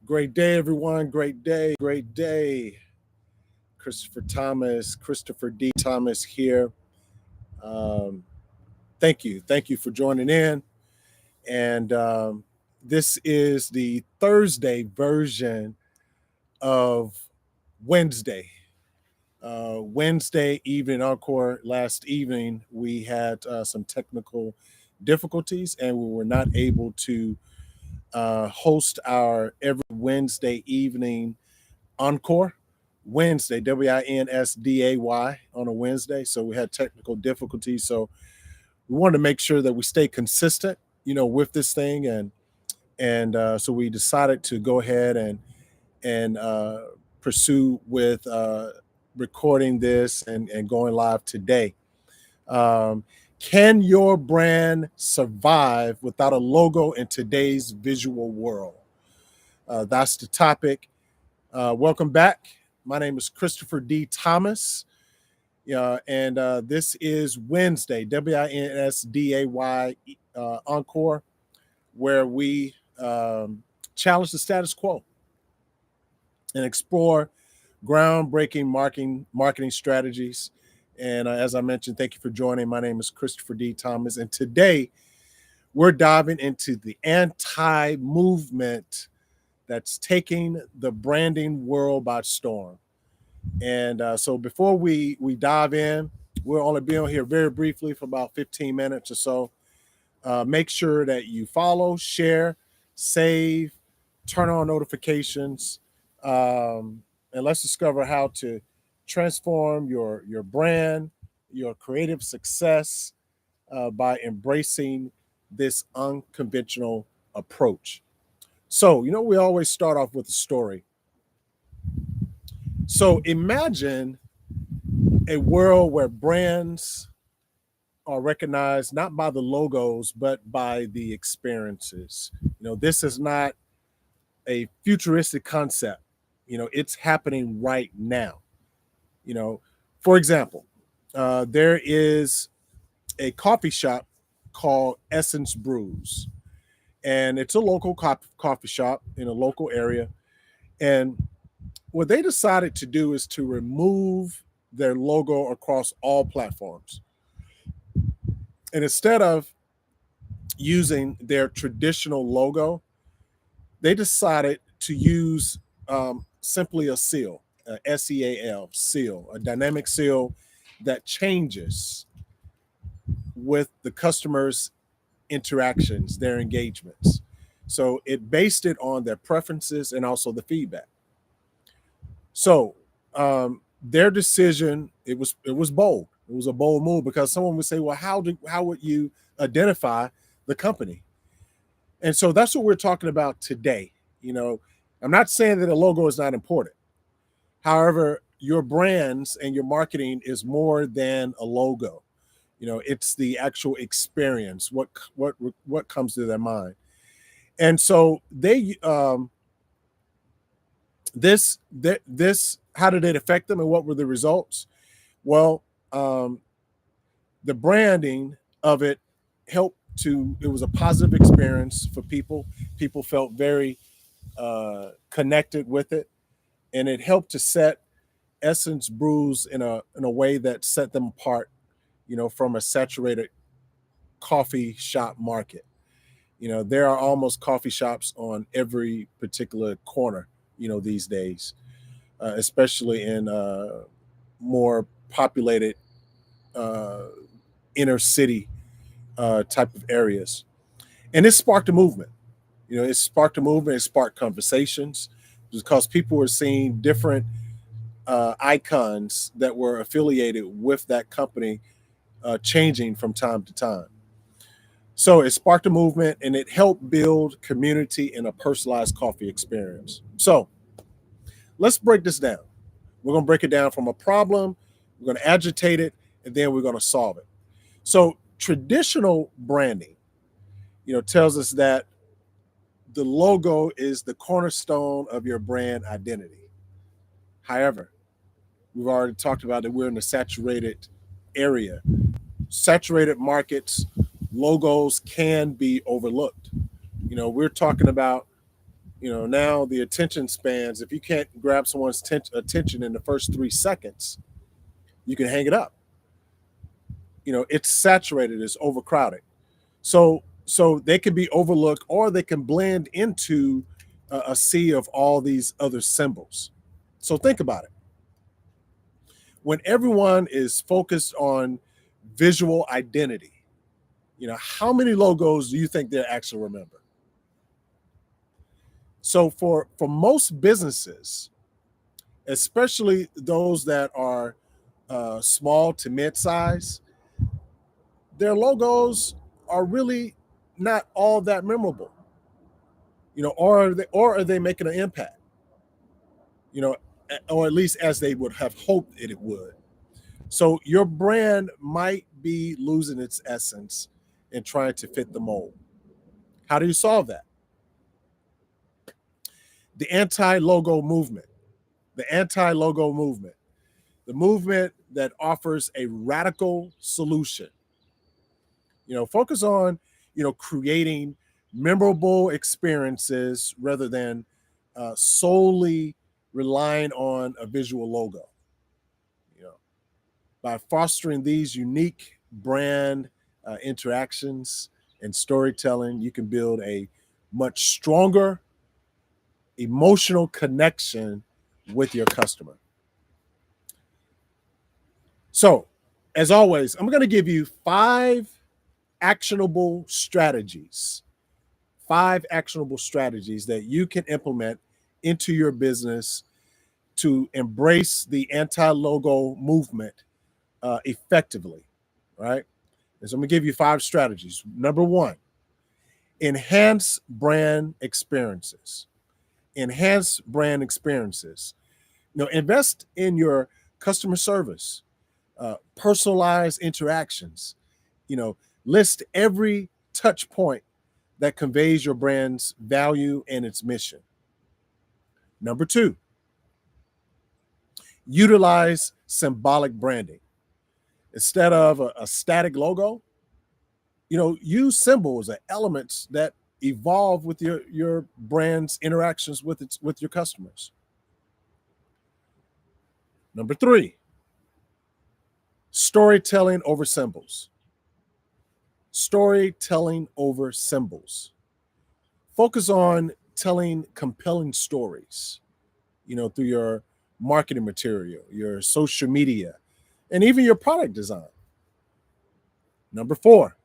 Great day, everyone. Great day. Great day. Christopher D. Thomas here. Um, Thank you. Thank you for joining in. And this is the Thursday version of Wednesday. Wednesday Evening Encore. Last evening, we had some technical difficulties and we were not able to host our every Wednesday evening encore. Wednesday, WINSDAY on a Wednesday. So we had technical difficulties. So we wanted to make sure that we stay consistent, with this thing, and so we decided to go ahead and pursue with recording this and going live today. Um, can your brand survive without a logo in today's visual world? That's the topic. Welcome back. My name is Christopher D. Thomas. And this is Wednesday, WINSDAY Encore, where we challenge the status quo and explore groundbreaking marketing strategies. And as I mentioned, thank you for joining. My name is Christopher D. Thomas. And today we're diving into the anti-movement that's taking the branding world by storm. And so before we dive in, we'll only be on here very briefly for about 15 minutes or so. Make sure that you follow, share, save, turn on notifications, and let's discover how to transform your brand, your creative success by embracing this unconventional approach. So, we always start off with a story. So imagine a world where brands are recognized not by the logos, but by the experiences. This is not a futuristic concept. It's happening right now. For example, there is a coffee shop called Essence Brews, and it's a local coffee shop in a local area. And what they decided to do is to remove their logo across all platforms. And instead of using their traditional logo, they decided to use simply a seal, a SEAL seal, a dynamic seal that changes with the customer's interactions, their engagements. So it based it on their preferences and also the feedback. So their decision, it was bold. It was a bold move because someone would say, well, how would you identify the company? And so that's what we're talking about today. I'm not saying that a logo is not important. However, your brands and your marketing is more than a logo. It's the actual experience, what comes to their mind. And so they this how did it affect them and what were the results? Well, the branding of it it was a positive experience for people. People felt very connected with it, and it helped to set Essence Brews in a way that set them apart, from a saturated coffee shop market. There are almost coffee shops on every particular corner, these days, especially in more populated inner city type of areas. And it sparked a movement. It sparked a movement. It sparked conversations because people were seeing different icons that were affiliated with that company changing from time to time. So it sparked a movement and it helped build community and a personalized coffee experience. So let's break this down. We're going to break it down from a problem, we're going to agitate it, and then we're going to solve it. So traditional branding, tells us that the logo is the cornerstone of your brand identity. However, we've already talked about that we're in a saturated area. Saturated markets, logos can be overlooked. We're talking about Now the attention spans, if you can't grab someone's attention in the first 3 seconds, you can hang it up. It's saturated, it's overcrowded. So they can be overlooked, or they can blend into a sea of all these other symbols. So think about it. When everyone is focused on visual identity, how many logos do you think they'll actually remember? So for most businesses, especially those that are small to mid-size, their logos are really not all that memorable. Or are they making an impact? You know, or at least as they would have hoped it would. So your brand might be losing its essence and trying to fit the mold. How do you solve that? The anti-logo movement. The anti-logo movement. The movement that offers a radical solution. Focus on, creating memorable experiences rather than solely relying on a visual logo. You know, by fostering these unique brand interactions and storytelling, you can build a much stronger emotional connection with your customer. So, as always, I'm going to give you 5 actionable strategies that you can implement into your business to embrace the anti-logo movement effectively, right? And so I'm going to give you 5 strategies. Number 1, enhance brand experiences. Enhance brand experiences. Invest in your customer service, personalized interactions. List every touch point that conveys your brand's value and its mission. Number 2, utilize symbolic branding. Instead of a static logo, use symbols or elements that evolve with your brand's interactions with your customers. Number 3, storytelling over symbols. Storytelling over symbols. Focus on telling compelling stories, through your marketing material, your social media, and even your product design. Number 4,